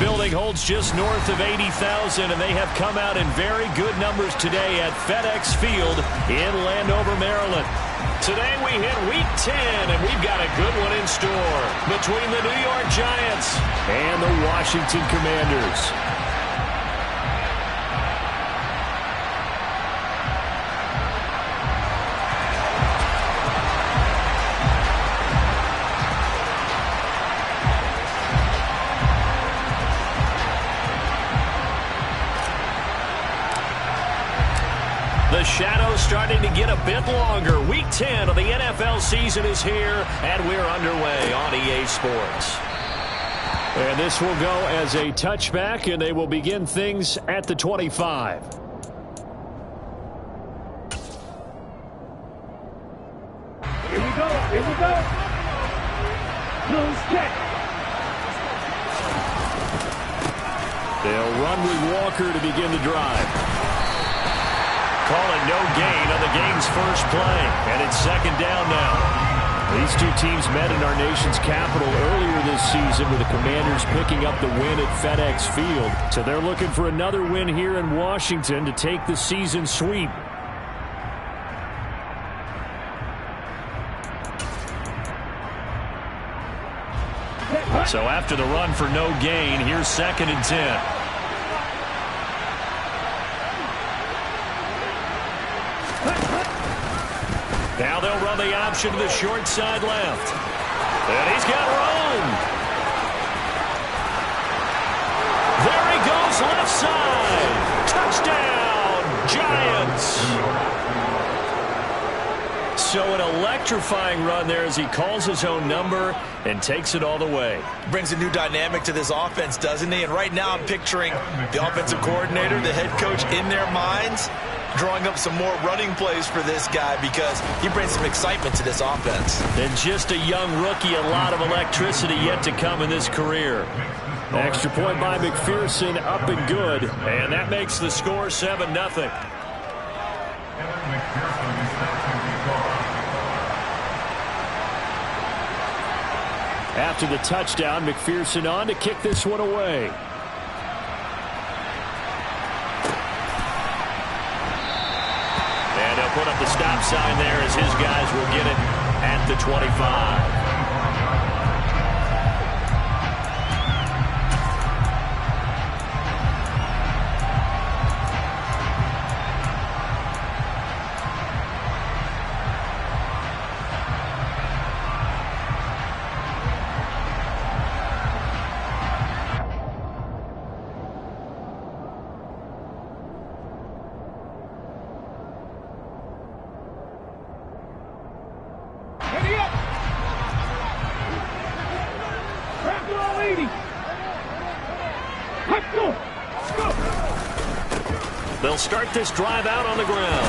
building holds just north of 80,000, and they have come out in very good numbers today at FedEx Field in Landover, Maryland. Today we hit Week 10, and we've got a good one in store between the New York Giants and the Washington Commanders. The shadow's starting to get a bit longer. Week 10 of the NFL season is here, and we're underway on EA Sports. And this will go as a touchback, and they will begin things at the 25. Here we go. Here we go. Close check. They'll run with Walker to begin the drive. Calling no gain on the game's first play, and it's second down now. These two teams met in our nation's capital earlier this season with the Commanders picking up the win at FedEx Field. So they're looking for another win here in Washington to take the season sweep. So after the run for no gain, here's 2nd and 10. Now they'll run the option to the short side left. And he's got room. There he goes, left side. Touchdown, Giants. So an electrifying run there as he calls his own number and takes it all the way. Brings a new dynamic to this offense, doesn't he? And right now I'm picturing the offensive coordinator, the head coach in their minds, drawing up some more running plays for this guy because he brings some excitement to this offense. And just a young rookie, a lot of electricity yet to come in this career. Extra point by McPherson, up and good. And that makes the score 7-0. After the touchdown, McPherson on to kick this one away. And he'll put up the stop sign there as his guys will get it at the 25. They'll start this drive out on the ground.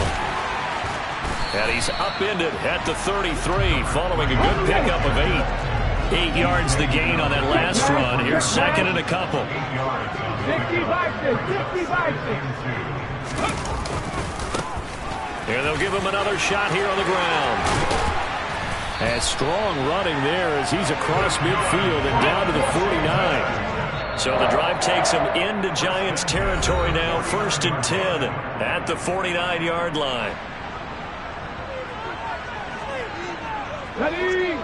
And he's upended at the 33 following a good pickup of 8. 8 yards the gain on that last run. Here's 2nd and a couple. Here they'll give him another shot here on the ground. And strong running there as he's across midfield and down to the 49. So the drive takes him into Giants territory now. 1st and 10 at the 49-yard line. Ready?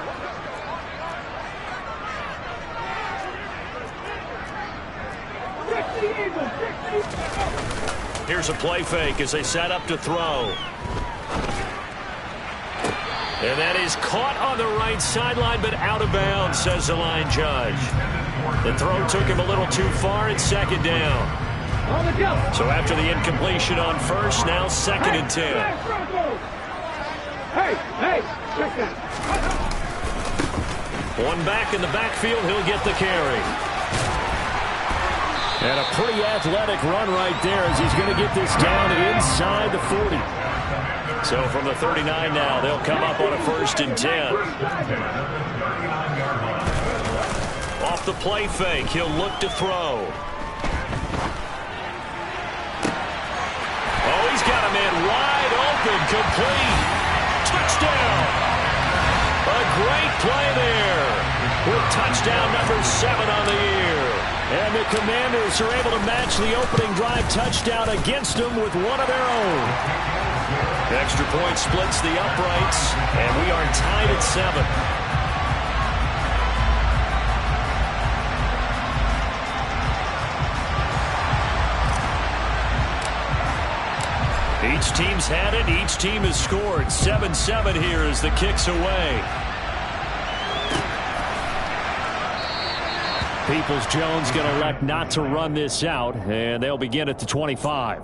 Here's a play fake as they set up to throw. And that is caught on the right sideline, but out of bounds, says the line judge. The throw took him a little too far. It's 2nd down. So after the incompletion on 1st, now 2nd and 10. Hey, check that. One back in the backfield, he'll get the carry. And a pretty athletic run right there as he's going to get this down inside the 40. So from the 39 now, they'll come up on a 1st and 10. Off the play fake, he'll look to throw. Oh, he's got a man wide open, complete. Touchdown. A great play there with touchdown number 7 on the year. And the Commanders are able to match the opening drive touchdown against them with one of their own. Extra point splits the uprights, and we are tied at 7. Each team's had it. Each team has scored. 7-7 here as the kick's away. Peoples-Jones going to elect not to run this out, and they'll begin at the 25.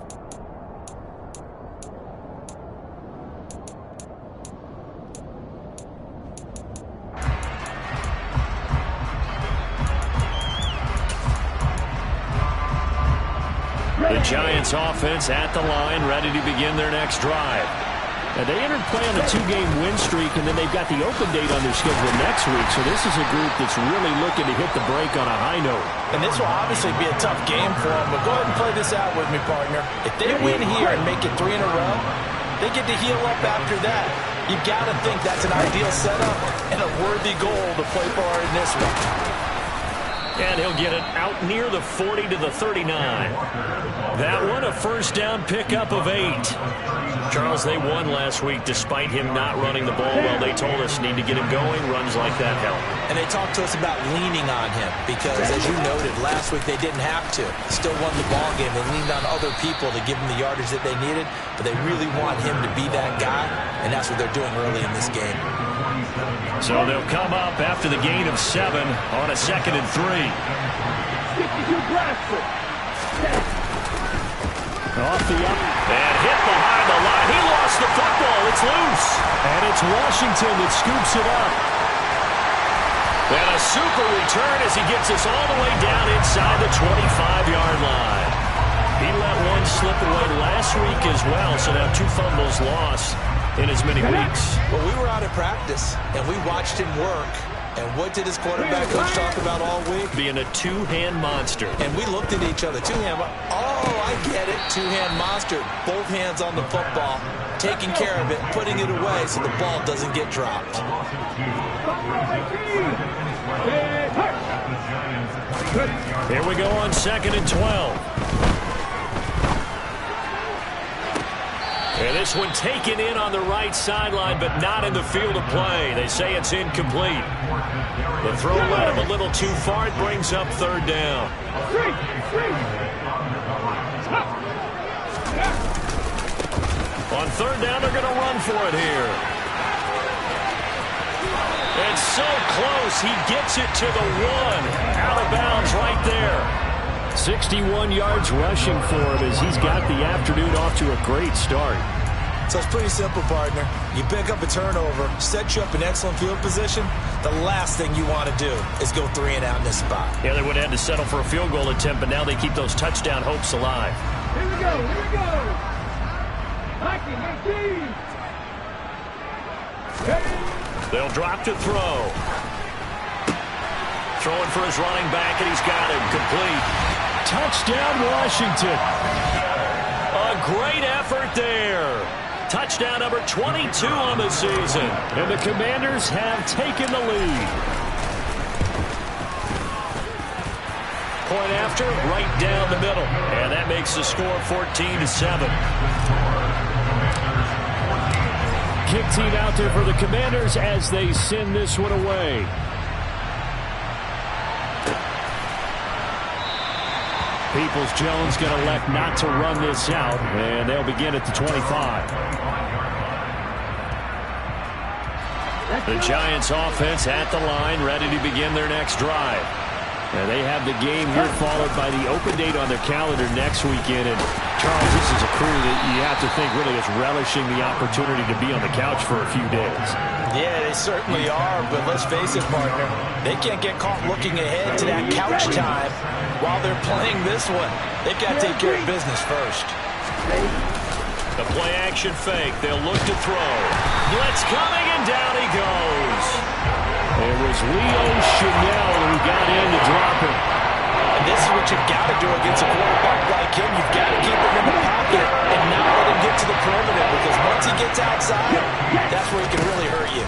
The Giants offense at the line, ready to begin their next drive. And they entered play on a 2-game win streak, and then they've got the open date on their schedule next week. So this is a group that's really looking to hit the break on a high note. And this will obviously be a tough game for them, but go ahead and play this out with me, partner. If they win here and make it 3 in a row, they get to heal up after that. You've got to think that's an ideal setup and a worthy goal to play for in this one. And he'll get it out near the 40 to the 39. That one, a first down pickup of 8. Charles, they won last week despite him not running the ball well. They told us need to get him going. Runs like that help. And they talked to us about leaning on him because, as you noted, last week they didn't have to. Still won the ball game. They leaned on other people to give them the yardage that they needed, but they really want him to be that guy, and that's what they're doing early in this game. So they'll come up after the gain of 7 on a 2nd and 3. Off the up and hit behind the line. He lost the football. It's loose. And it's Washington that scoops it up. And a super return as he gets us all the way down inside the 25-yard line. He let one slip away last week as well, so now 2 fumbles lost in as many weeks. Well, we were out of practice, and we watched him work. And what did his quarterback coach talk about all week? Being a 2-hand monster. And we looked at each other. 2-hand. Oh, I get it. 2-hand monster. Both hands on the football, taking care of it, putting it away so the ball doesn't get dropped. Here we go on 2nd and 12. And this one taken in on the right sideline, but not in the field of play. They say it's incomplete. The throw led him a little too far. It brings up 3rd down. On 3rd down, they're going to run for it here. And so close, he gets it to the 1. Out of bounds right there. 61 yards rushing for him as he's got the afternoon off to a great start. So it's pretty simple, partner. You pick up a turnover, set you up in excellent field position. The last thing you want to do is go 3 and out in this spot. Yeah, they would have had to settle for a field goal attempt, but now they keep those touchdown hopes alive. Here we go, here we go. They'll drop to throw. Throwing for his running back, and he's got him complete. Touchdown, Washington. A great effort there. Touchdown number 22 on the season. And the Commanders have taken the lead. Point after, right down the middle. And that makes the score 14-7. Kick team out there for the Commanders as they send this one away. Peoples-Jones going to elect not to run this out, and they'll begin at the 25. The Giants offense at the line, ready to begin their next drive. And they have the game here followed by the open date on their calendar next weekend. And Charles, this is a crew that you have to think really is relishing the opportunity to be on the couch for a few days. Yeah, they certainly are, but let's face it, partner. They can't get caught looking ahead to that couch time while they're playing this one. They've got to take care of business first. The play action fake. They'll look to throw. Blitz coming, and down he goes. It was Leo Chanel who got in to drop him. And this is what you've got to do against a quarterback like him. You've got to keep him in the pocket and not let him get to the perimeter, because once he gets outside, that's where he can really hurt you.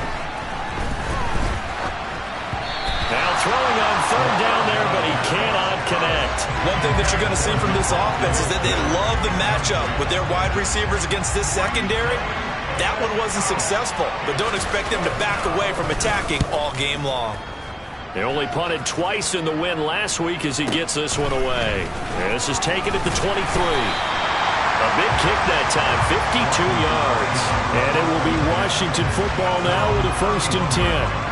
Now throwing on 3rd down there, but he cannot connect. One thing that you're going to see from this offense is that they love the matchup with their wide receivers against this secondary. That one wasn't successful, but don't expect them to back away from attacking all game long. They only punted twice in the win last week as he gets this one away. And this is taken at the 23. A big kick that time, 52 yards. And it will be Washington football now with a 1st and 10.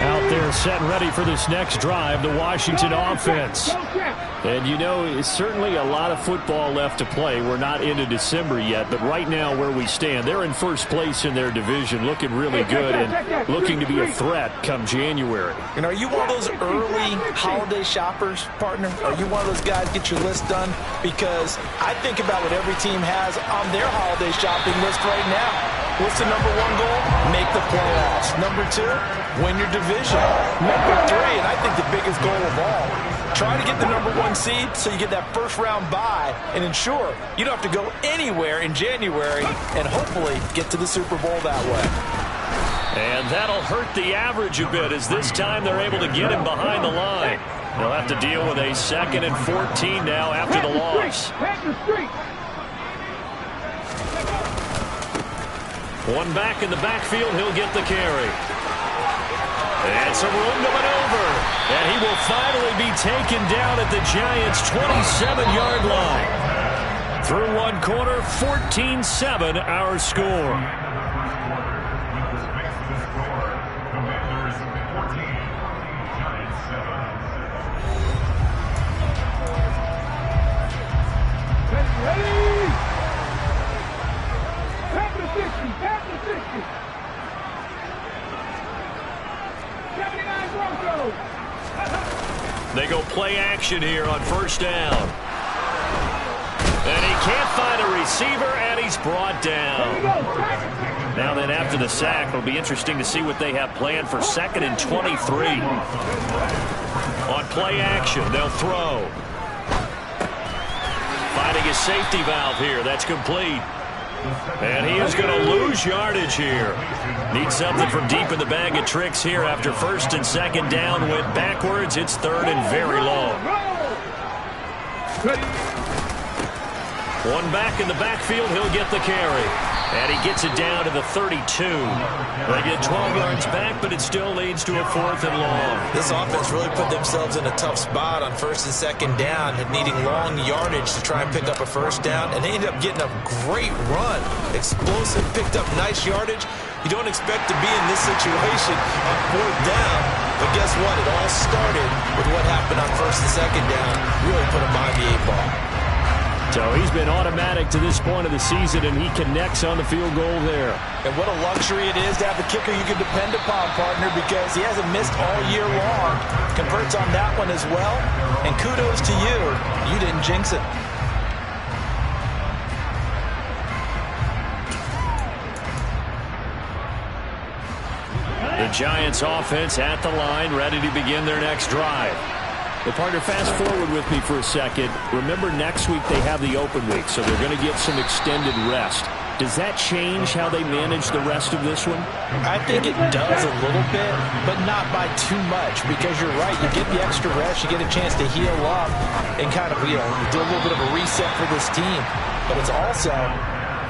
Out there set and ready for this next drive, the Washington offense. And you know, it's certainly a lot of football left to play. We're not into December yet, but right now where we stand, they're in first place in their division, looking really good and looking to be a threat come January. And are you one of those early holiday shoppers, partner? Are you one of those guys get your list done? Because I think about what every team has on their holiday shopping list right now. What's the number 1 goal? Make the playoffs. Number 2, win your division. Number 3, and I think the biggest goal of all, try to get the number 1 seed so you get that first-round bye and ensure you don't have to go anywhere in January and hopefully get to the Super Bowl that way. And that'll hurt the average a bit as this time they're able to get him behind the line. They'll have to deal with a 2nd and 14 now after the loss. One back in the backfield, he'll get the carry. And some room to maneuver. And he will finally be taken down at the Giants' 27-yard line. Through one quarter, 14-7 our score. They go play action here on 1st down. And he can't find a receiver, and he's brought down. Now then, after the sack, it'll be interesting to see what they have planned for 2nd and 23. On play action, they'll throw. Finding his safety valve here. That's complete. And he is going to lose yardage here. Needs something from deep in the bag of tricks here after 1st and 2nd down. Went backwards. It's 3rd and very long. One back in the backfield. He'll get the carry. And he gets it down to the 32. They get 12 yards back, but it still leads to a 4th and long. This offense really put themselves in a tough spot on 1st and 2nd down, needing long yardage to try and pick up a 1st down, and they ended up getting a great run. Explosive, picked up nice yardage. You don't expect to be in this situation on 4th down, but guess what? It all started with what happened on 1st and 2nd down. Really put them behind the 8-ball. So he's been automatic to this point of the season, and he connects on the field goal there. And what a luxury it is to have a kicker you can depend upon, partner, because he hasn't missed all year long. Converts on that one as well. And kudos to you. You didn't jinx it. The Giants offense at the line, ready to begin their next drive. Well, partner, fast forward with me for a second. Remember, next week they have the open week, so they're going to get some extended rest. Does that change how they manage the rest of this one? I think it does a little bit, but not by too much, because you're right. You get the extra rest, you get a chance to heal up and kind of, do a little bit of a reset for this team. But it's also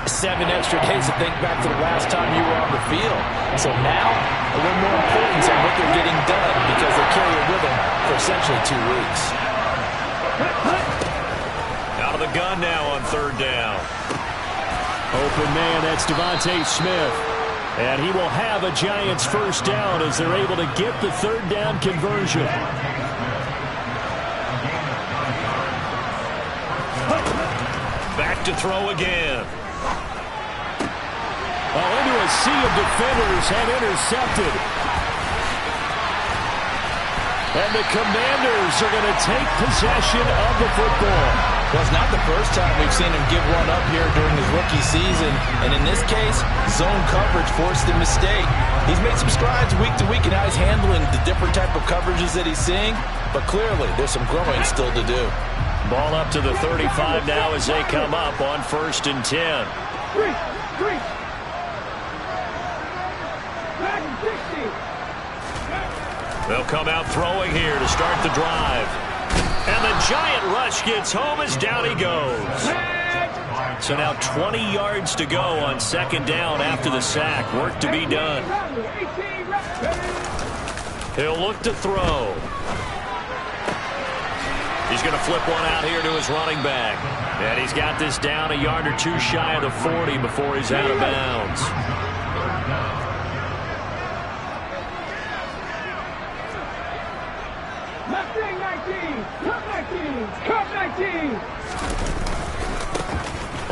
7 extra days to think back to the last time you were on the field. So now, a little more importance on what they're getting done because they carry it with them for essentially 2 weeks. Out of the gun now on 3rd down. Open man, that's Devontae Smith. And he will have a Giants 1st down as they're able to get the 3rd down conversion. Back to throw again. Well, into a sea of defenders and intercepted. And the Commanders are going to take possession of the football. Well, it's not the first time we've seen him give one up here during his rookie season. And in this case, zone coverage forced the mistake. He's made some strides week to week in how he's handling the different type of coverages that he's seeing. But clearly, there's some growing still to do. Ball up to the 35 now as they come up on 1st and 10. They'll come out throwing here to start the drive. And the giant rush gets home as down he goes. So now 20 yards to go on second down after the sack. Work to be done. He'll look to throw. He's going to flip one out here to his running back. And he's got this down a yard or two shy of the 40 before he's out of bounds.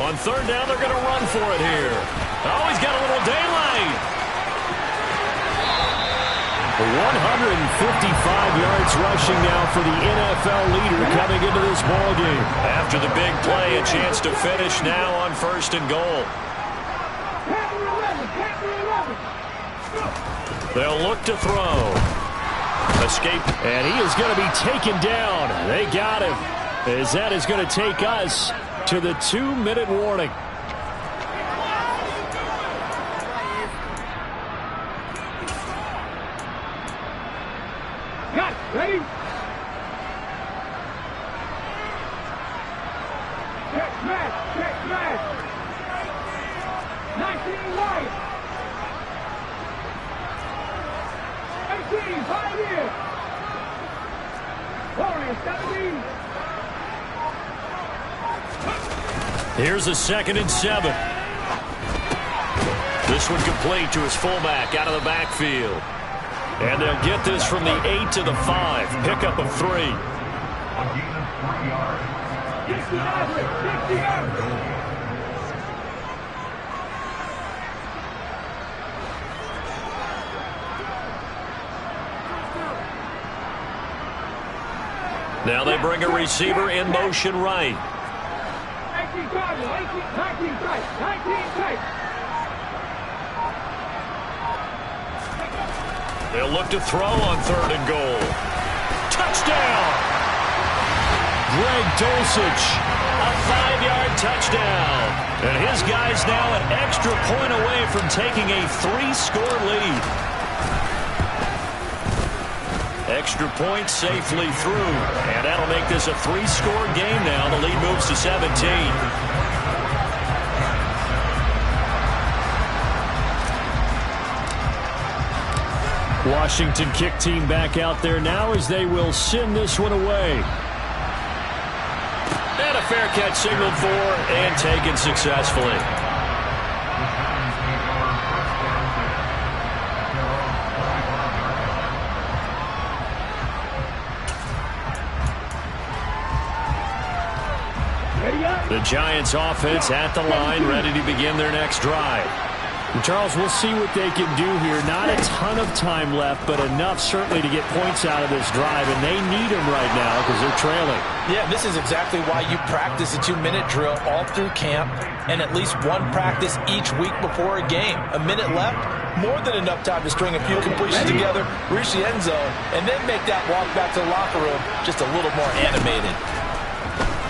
On third down, they're going to run for it here. Oh, he's got a little daylight. 155 yards rushing now for the NFL leader coming into this ballgame. After the big play, a chance to finish now on first and goal. They'll look to throw. Escape, and he is going to be taken down. They got him, as that is going to take us to the 2-minute warning. Got it. Ready? Check smash. 19 right. 18, 5 years. 17. Here's a 2nd and 7. This one complete to his fullback out of the backfield. And they'll get this from the 8 to the 5. Pickup of 3. 60 average. 60 average. Now they bring a receiver in motion right. 19 tight. They'll look to throw on 3rd and goal. Touchdown! Greg Dulcich, a 5-yard touchdown. And his guy's now an extra point away from taking a 3-score lead. Extra point safely through. And that'll make this a 3-score game now. The lead moves to 17. Washington kick team back out there now as they will send this one away. And a fair catch signaled for and taken successfully. The Giants offense at the line, ready to begin their next drive. And Charles, we'll see what they can do here. Not a ton of time left, but enough certainly to get points out of this drive, and they need them right now because they're trailing. Yeah, this is exactly why you practice a 2-minute drill all through camp and at least one practice each week before a game. A minute left, more than enough time to string a few completions together, reach the end zone, and then make that walk back to the locker room just a little more animated.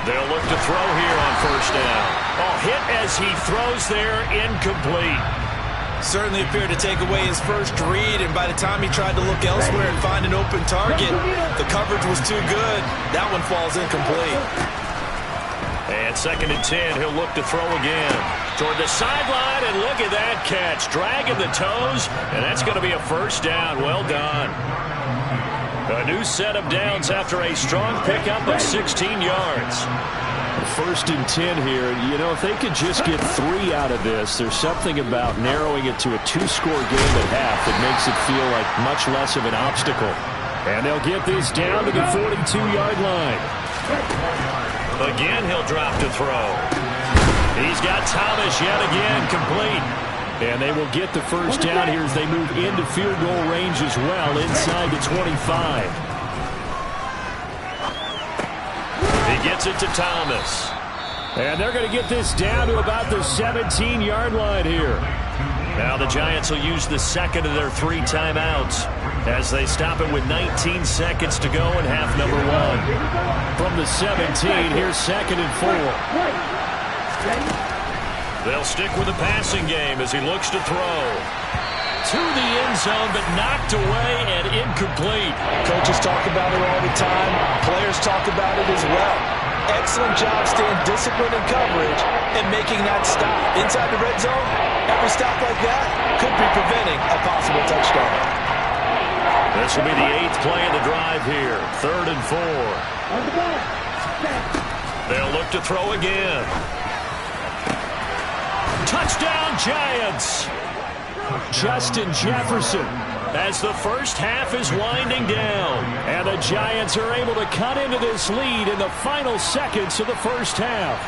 They'll look to throw here on first down. Oh, hit as he throws there, incomplete. Certainly appeared to take away his first read, and by the time he tried to look elsewhere and find an open target, the coverage was too good. That one falls incomplete. And 2nd and 10, he'll look to throw again. Toward the sideline, and look at that catch. Dragging the toes, and that's going to be a first down. Well done. A new set of downs after a strong pickup of 16 yards. 1st and 10 here. You know, if they could just get 3 out of this, there's something about narrowing it to a 2-score game at half that makes it feel like much less of an obstacle. And they'll get this down to the 42-yard line. Again, he'll drop to throw. He's got Thomas yet again complete. And they will get the first down here as they move into field goal range as well, inside the 25. He gets it to Thomas. And they're going to get this down to about the 17-yard line here. Now the Giants will use the 2nd of their 3 timeouts as they stop it with 19 seconds to go in half number 1. From the 17, here's 2nd and 4. They'll stick with the passing game as he looks to throw. to the end zone, but knocked away and incomplete. Coaches talk about it all the time. Players talk about it as well. Excellent job staying disciplined in coverage and making that stop. Inside the red zone, every stop like that could be preventing a possible touchdown. This will be the 8th play of the drive here. 3rd and 4. They'll look to throw again. Touchdown, Giants! Justin Jefferson as the first half is winding down. And the Giants are able to cut into this lead in the final seconds of the first half.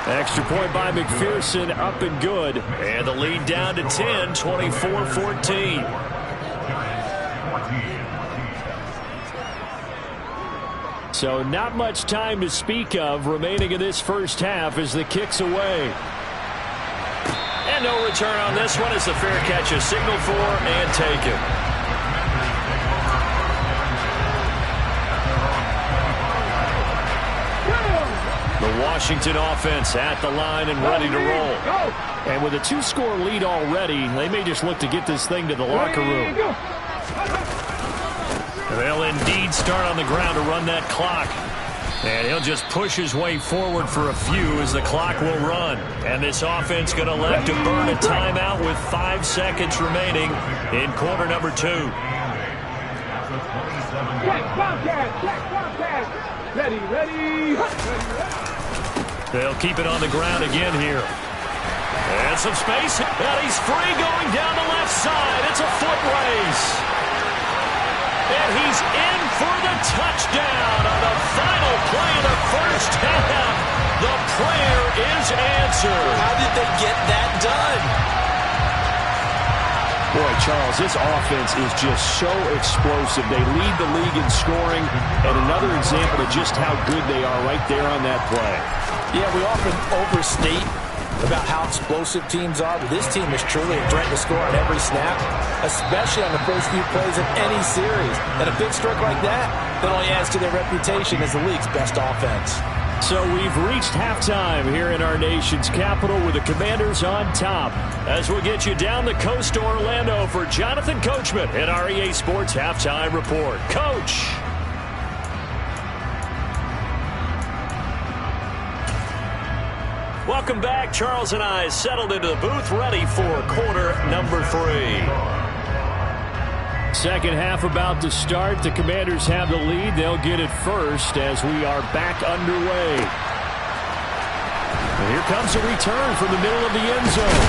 Extra point by McPherson, up and good. And the lead down to 10, 24-14. So not much time to speak of remaining in this first half as the kick's away. And no return on this one as the fair catch is signaled for and taken. The Washington offense at the line and ready to roll. And with a 2-score lead already, they may just look to get this thing to the locker room. They'll indeed start on the ground to run that clock. And he'll just push his way forward for a few as the clock will run. And this offense going to elect to burn a timeout with 5 seconds remaining in quarter number 2. Ready. They'll keep it on the ground again here. And some space. And he's free going down the left side. It's a foot race. And he's in for the touchdown on the final play of the first half. The prayer is answered. How did they get that done? Boy, Charles, this offense is just so explosive. They lead the league in scoring, and another example of just how good they are right there on that play. Yeah, we often overstate about how explosive teams are, but this team is truly a threat to score on every snap, especially on the first few plays of any series. And a big stroke like that only adds to their reputation as the league's best offense. So we've reached halftime here in our nation's capital with the Commanders on top. As we'll get you down the coast to Orlando for Jonathan Coachman in our EA Sports Halftime Report. Coach! Welcome back. Charles and I settled into the booth, ready for quarter number 3. Second half about to start. The Commanders have the lead. They'll get it first as we are back underway. And here comes a return from the middle of the end zone.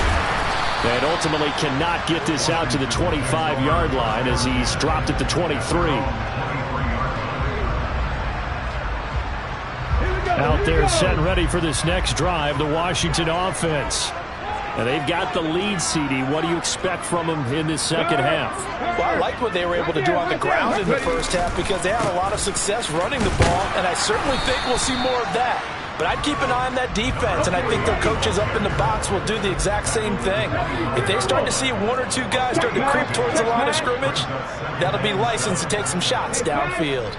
And ultimately cannot get this out to the 25-yard line as he's dropped at the 23. Out there set and ready for this next drive, the Washington offense. And they've got the lead, CD. What do you expect from them in this second half? Well, I like what they were able to do on the ground in the first half because they had a lot of success running the ball, and I certainly think we'll see more of that. But I'd keep an eye on that defense, and I think their coaches up in the box will do the exact same thing. If they start to see 1 or 2 guys start to creep towards the line of scrimmage, that'll be licensed to take some shots downfield.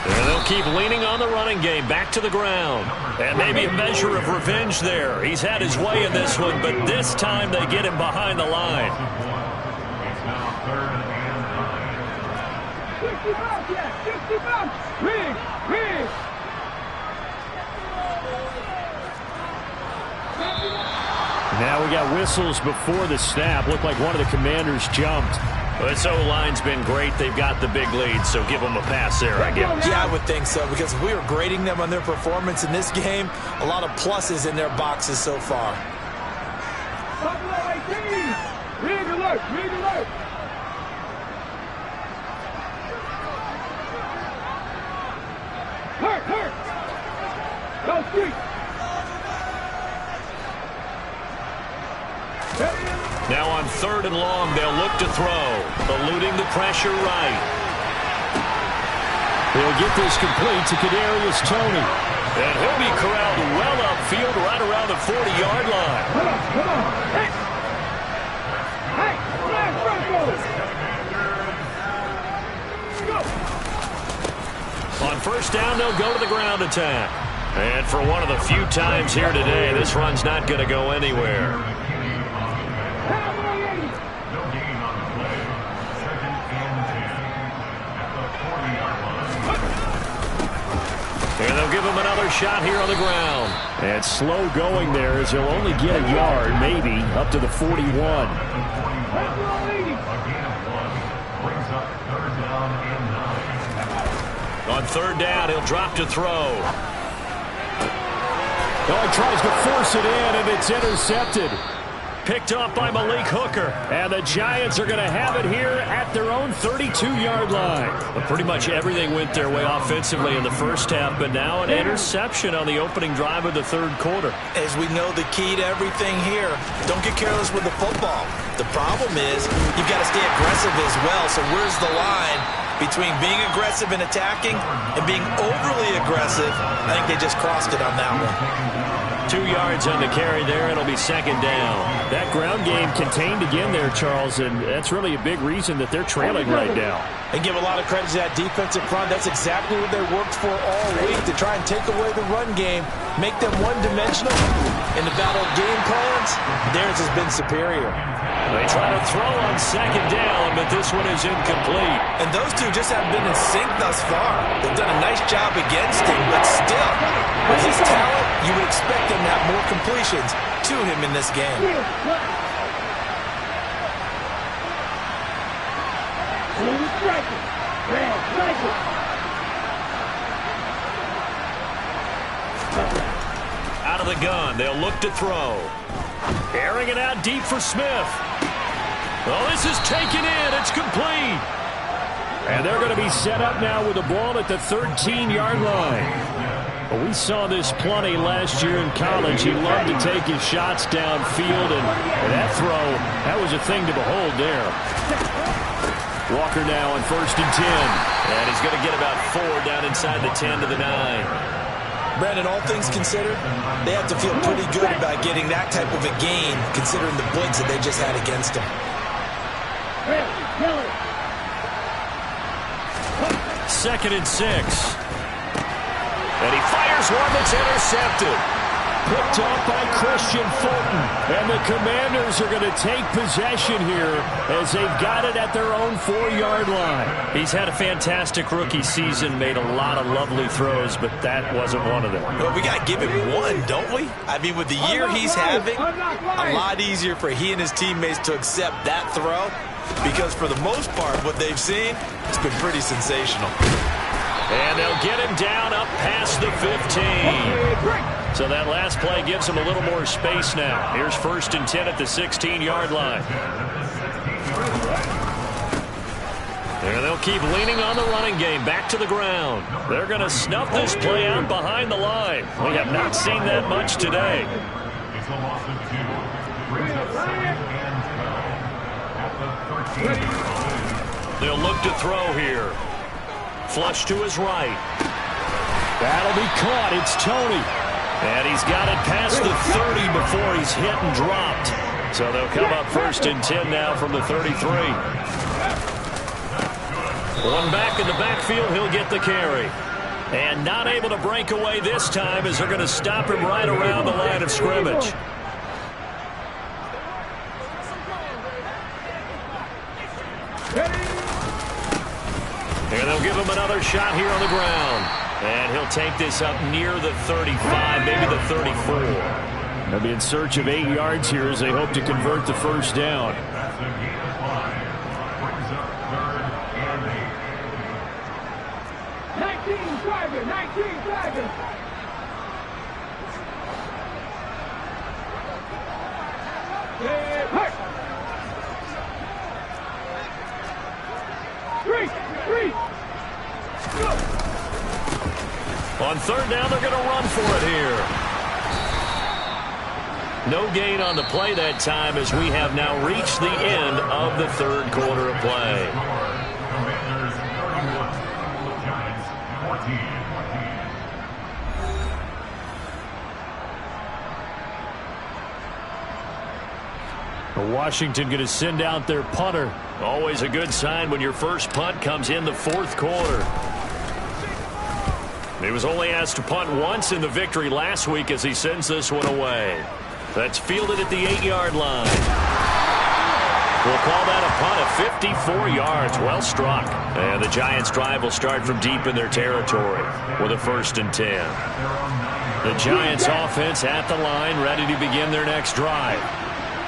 And they'll keep leaning on the running game, back to the ground. And maybe a measure of revenge there. He's had his way in this one, but this time they get him behind the line. 65. Rig. Now we got whistles before the snap. Looked like one of the Commanders jumped. Well, this O-line's been great. They've got the big lead, so give them a pass there, I guess. Yeah, I would think so, because if we were grading them on their performance in this game, a lot of pluses in their boxes so far. Rig alert. Hurt. Go street. Now on 3rd and long, they'll look to throw. Eluding the pressure right. They'll get this complete to Kadarius Toney. And he'll be corralled well upfield right around the 40-yard line. Come on. Hey, go. On first down, they'll go to the ground attack. And for one of the few times here today, this run's not going to go anywhere. And they'll give him another shot here on the ground. And slow going there as he'll only get a yard, maybe, up to the 41. On third down, he'll drop to throw. Oh, he tries to force it in, and it's intercepted. Picked off by Malik Hooker. And the Giants are going to have it here at their own 32-yard line. But pretty much everything went their way offensively in the first half, but now an interception on the opening drive of the third quarter. As we know, the key to everything here, don't get careless with the football. The problem is you've got to stay aggressive as well. So where's the line between being aggressive and attacking and being overly aggressive? I think they just crossed it on that one. 2 yards on the carry there. It'll be second down. That ground game contained again there, Charles, and that's really a big reason that they're trailing right now. And give a lot of credit to that defensive front. That's exactly what they worked for all week, to try and take away the run game, make them one-dimensional. In the battle of game plans, theirs has been superior. They try to throw on second down, but this one is incomplete. And those two just haven't been in sync thus far. They've done a nice job against him, but still, with his talent, you would expect them to have more completions to him in this game. Out of the gun, they'll look to throw. Airing it out deep for Smith. Oh, this is taken in. It's complete. And they're going to be set up now with the ball at the 13-yard line. Well, we saw this plenty last year in college. He loved to take his shots downfield, and that throw, that was a thing to behold there. Walker now on first and 10. And he's going to get about 4 down inside the 10 to the 9. Brandon, all things considered, they have to feel pretty good about getting that type of a gain, considering the blitz that they just had against them. Second and 6. And he fires one that's intercepted. Picked off by Christian Fulton. And the Commanders are going to take possession here as they've got it at their own 4-yard line. He's had a fantastic rookie season, made a lot of lovely throws, but that wasn't one of them. Well, we got to give him one, don't we? I mean, with the year he's having, a lot easier for he and his teammates to accept that throw, because for the most part, what they've seen, it's been pretty sensational. And they'll get him down up past the 15. So that last play gives him a little more space now. Here's first and 10 at the 16-yard line. And they'll keep leaning on the running game back to the ground. They're going to snuff this play out behind the line. We have not seen that much today. They'll look to throw here. Flush to his right. That'll be caught. It's Toney. And he's got it past the 30 before he's hit and dropped. So they'll come up first and 10 now from the 33. One back in the backfield, he'll get the carry. And not able to break away this time as they're going to stop him right around the line of scrimmage. And they'll give him another shot here on the ground. And he'll take this up near the 35, maybe the 34. They'll be in search of 8 yards here as they hope to convert the first down. On third down, they're going to run for it here. No gain on the play that time as we have now reached the end of the third quarter of play. Washington going to send out their punter. Always a good sign when your first punt comes in the fourth quarter. He was only asked to punt once in the victory last week as he sends this one away. That's fielded at the 8-yard line. We'll call that a punt of 54 yards. Well struck. And the Giants' drive will start from deep in their territory with a 1st and 10. The Giants' offense at the line, ready to begin their next drive.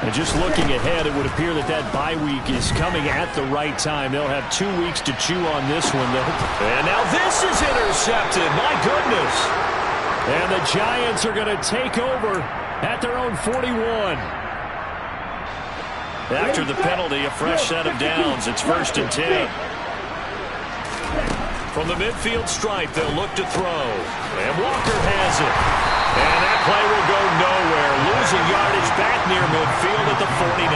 And just looking ahead, it would appear that bye week is coming at the right time. They'll have 2 weeks to chew on this one. And now this is intercepted. My goodness. And the Giants are going to take over at their own 41. After the penalty, a fresh set of downs. It's 1st and 10. From the midfield stripe, they'll look to throw. And Walker has it. And that play will go nowhere. Losing yardage back near midfield at the 49.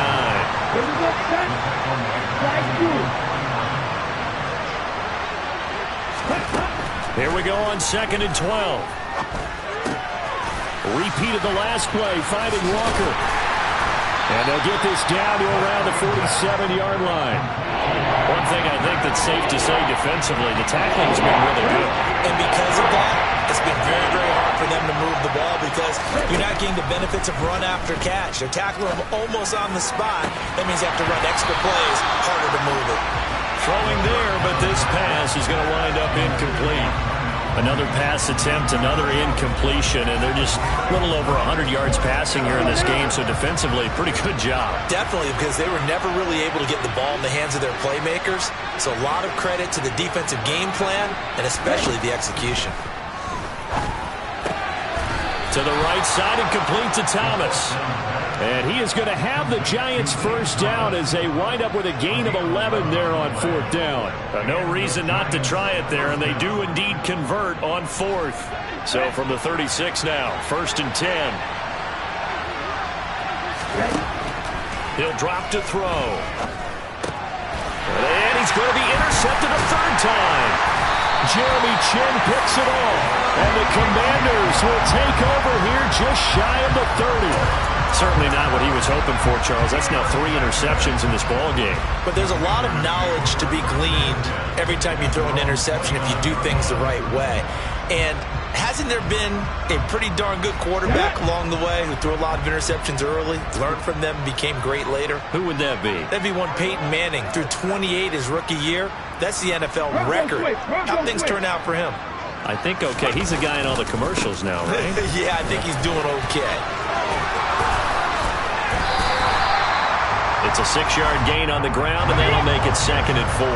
Here we go on 2nd and 12. Repeat of the last play, finding Walker. And they'll get this down to around the 47-yard line. One thing I think that's safe to say defensively, the tackling has been really good. And because of that, it's been very, very hard for them to move the ball because you're not getting the benefits of run after catch. They're tackling them almost on the spot. That means you have to run extra plays, harder to move it. Throwing there, but this pass is going to wind up incomplete. Another pass attempt, another incompletion, and they're just a little over 100 yards passing here in this game, so defensively, pretty good job. Definitely, because they were never really able to get the ball in the hands of their playmakers, so a lot of credit to the defensive game plan, and especially the execution. To the right side and complete to Thomas. And he is going to have the Giants' first down as they wind up with a gain of 11 there on 4th down. No reason not to try it there, and they do indeed convert on 4th. So from the 36 now, 1st and 10. He'll drop to throw. And he's going to be intercepted a 3rd time. Jeremy Chinn picks it off, and the Commanders will take over here just shy of the 30. Certainly not what he was hoping for, Charles. That's now 3 interceptions in this ball game. But there's a lot of knowledge to be gleaned every time you throw an interception if you do things the right way. And hasn't there been a pretty darn good quarterback along the way who threw a lot of interceptions early, learned from them, became great later? Who would that be? That'd be one Peyton Manning. Threw 28 his rookie year. That's the NFL record. How things turn out for him? I think okay. He's a guy in all the commercials now, right? Yeah, I think he's doing okay. It's a 6-yard gain on the ground, and that'll make it 2nd and 4.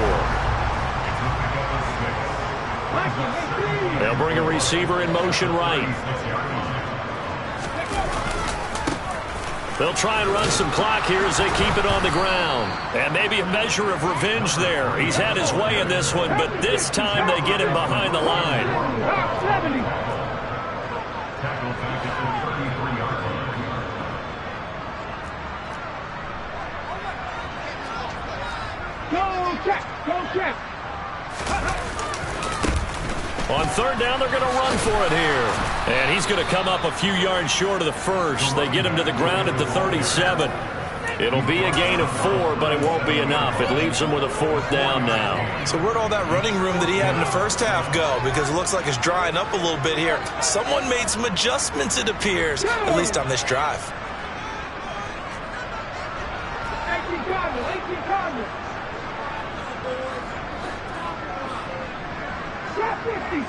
They'll bring a receiver in motion right. They'll try and run some clock here as they keep it on the ground. And maybe a measure of revenge there. He's had his way in this one, but this time they get him behind the line. Go check. On 3rd down, they're going to run for it here. And he's going to come up a few yards short of the first. They get him to the ground at the 37. It'll be a gain of 4, but it won't be enough. It leaves him with a 4th down now. So where'd all that running room that he had in the first half go? Because it looks like it's drying up a little bit here. Someone made some adjustments, it appears, at least on this drive. 18 Cardinals.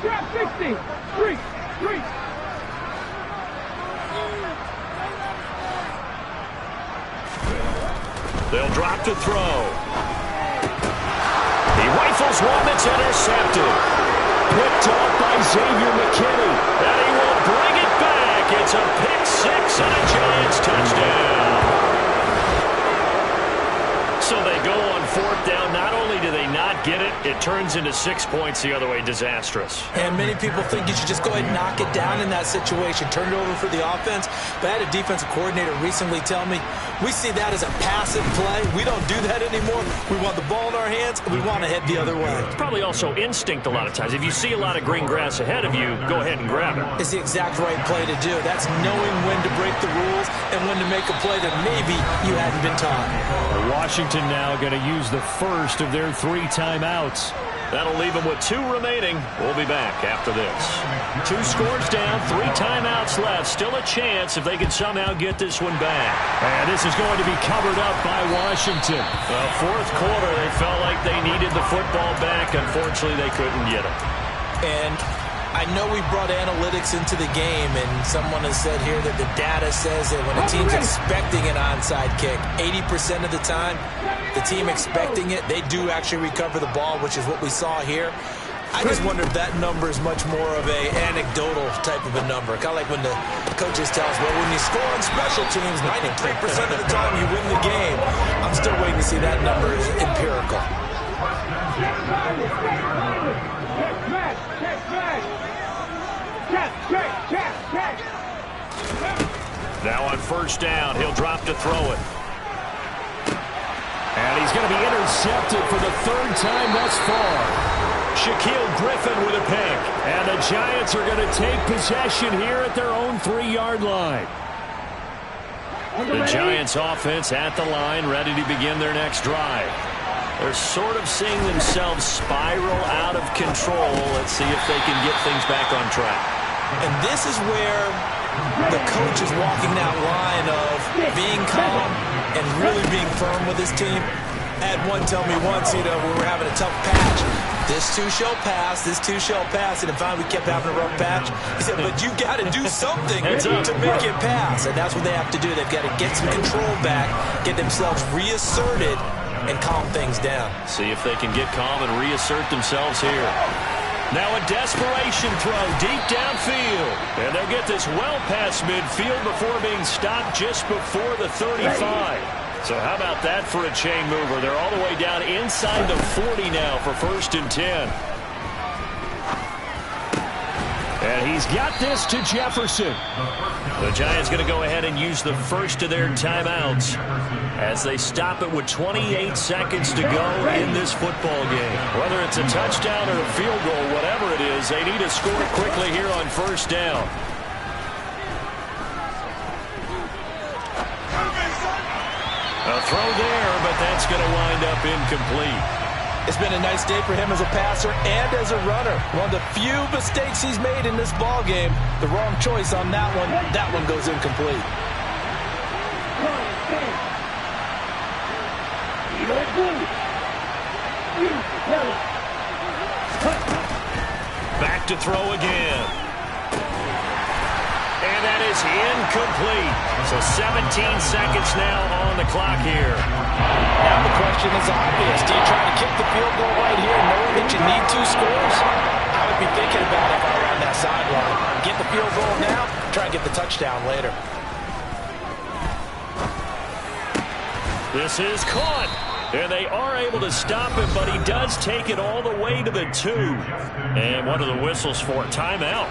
Trap 60. Streak. They'll drop to throw. He rifles one that's intercepted. Picked off by Xavier McKinney. And he will bring it back. It's a pick 6 and a Giants touchdown. So they go on 4th down. Not only do they not get it, it turns into 6 points the other way. Disastrous. And many people think you should just go ahead and knock it down in that situation. Turn it over for the offense. But I had a defensive coordinator recently tell me, we see that as a passive play. We don't do that anymore. We want the ball in our hands, and we want to head the other way. It's probably also instinct a lot of times. If you see a lot of green grass ahead of you, go ahead and grab it. It's the exact right play to do. That's knowing when to break the rules and when to make a play that maybe you hadn't been taught. Washington now going to use the first of their 3 timeouts. That'll leave them with 2 remaining. We'll be back after this. 2 scores down, 3 timeouts left. Still a chance if they can somehow get this one back. And this is going to be covered up by Washington. Well, 4th quarter, they felt like they needed the football back. Unfortunately, they couldn't get it. And I know we brought analytics into the game, and someone has said here that the data says that when a team's expecting an onside kick, 80% of the time, the team expecting it, they do actually recover the ball, which is what we saw here. I just wonder if that number is much more of a anecdotal type of a number. Kind of like when the coaches tell us, well, when you score on special teams, 93% of the time you win the game. I'm still waiting to see that number is empirical. Now on 1st down, he'll drop to throw it. And he's going to be intercepted for the 3rd time thus far. Shaquille Griffin with a pick. And the Giants are going to take possession here at their own 3-yard line. The Giants offense at the line, ready to begin their next drive. They're sort of seeing themselves spiral out of control. Let's see if they can get things back on track. And this is where the coach is walking that line of being calm and really being firm with his team. I had one tell me once, when we were having a tough patch, this too shall pass, this too shall pass, and finally we kept having a rough patch. He said, but you got to do something to make it pass, and that's what they have to do. They've got to get some control back, get themselves reasserted, and calm things down. See if they can get calm and reassert themselves here. Now a desperation throw deep downfield. And they'll get this well past midfield before being stopped just before the 35. So how about that for a chain mover? They're all the way down inside the 40 now for 1st and 10. And he's got this to Jefferson. The Giants going to go ahead and use the first of their timeouts as they stop it with 28 seconds to go in this football game. Whether it's a touchdown or a field goal, whatever it is, they need to score quickly here on 1st down. A throw there, but that's going to wind up incomplete. It's been a nice day for him as a passer and as a runner. One of the few mistakes he's made in this ball game. The wrong choice on that one. That one goes incomplete. Back to throw again. And that is incomplete. So 17 seconds now on the clock here. Now the question is obvious. Do you try to kick the field goal right here knowing that you need 2 scores? I would be thinking about it if I were on that sideline. Get the field goal now, try and get the touchdown later. This is caught. And they are able to stop him, but he does take it all the way to the 2. And what are the whistles for? Timeout.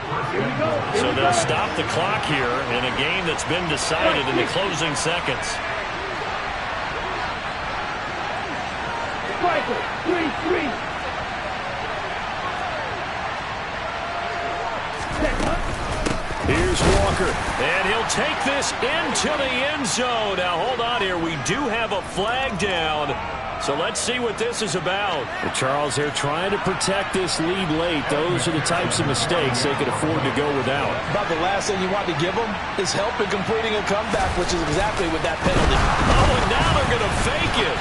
So they'll stop the clock here in a game that's been decided in the closing seconds. 3-3. Here's Walker, and he'll take this into the end zone. Now, hold on here. We do have a flag down, so let's see what this is about. Charles, they're trying to protect this lead late. Those are the types of mistakes they could afford to go without. About the last thing you want to give them is help in completing a comeback, which is exactly with that penalty. Oh, and now they're going to fake it.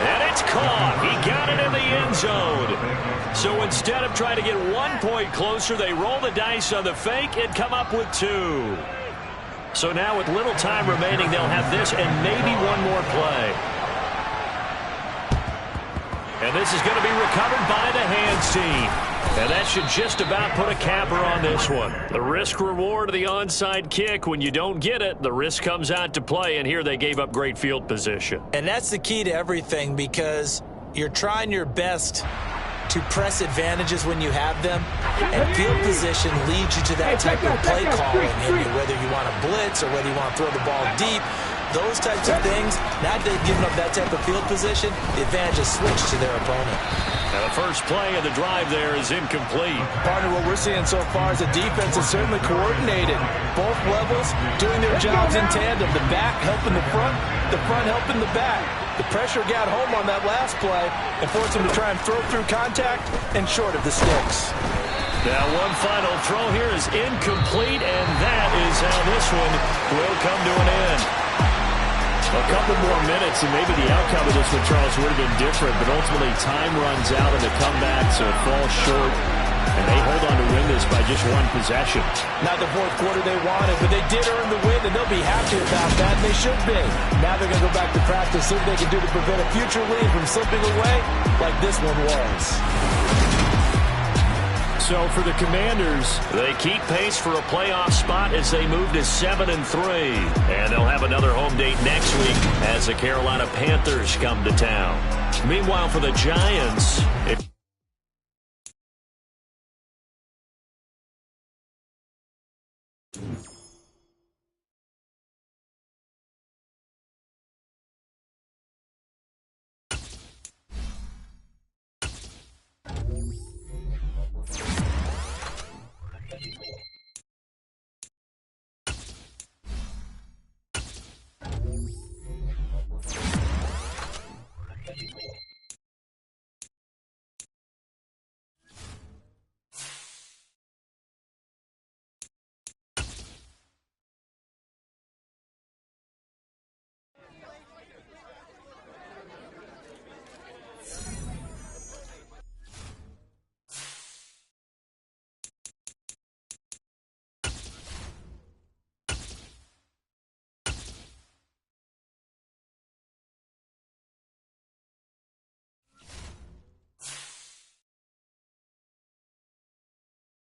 And it's caught. He got it in the end zone. So instead of trying to get 1 point closer, they roll the dice on the fake and come up with 2. So now with little time remaining, they'll have this and maybe one more play. And this is going to be recovered by the hands team. And that should just about put a capper on this one. The risk-reward of the onside kick, when you don't get it, the risk comes out to play, and here they gave up great field position. And that's the key to everything, because you're trying your best to press advantages when you have them, and field position leads you to that type of play calling, whether you want to blitz or whether you want to throw the ball deep. Those types of things, now that they've given up that type of field position, the advantage is switched to their opponent. Now the first play of the drive there is incomplete. Partner, what we're seeing so far is the defense is certainly coordinated. Both levels doing their jobs in tandem. The back helping the front helping the back. The pressure got home on that last play and forced him to try and throw through contact and short of the sticks. Now one final throw here is incomplete, and that is how this one will come to an end. A couple more minutes, and maybe the outcome of this one, Charles, would have been different, but ultimately time runs out in the comeback, so it falls short, and they hold on to win this by just one possession. Not the fourth quarter they wanted, but they did earn the win, and they'll be happy about that, and they should be. Now they're going to go back to practice, see what they can do to prevent a future lead from slipping away like this one was. So for the Commanders, they keep pace for a playoff spot as they move to 7-3. And they'll have another home date next week as the Carolina Panthers come to town. Meanwhile, for the Giants,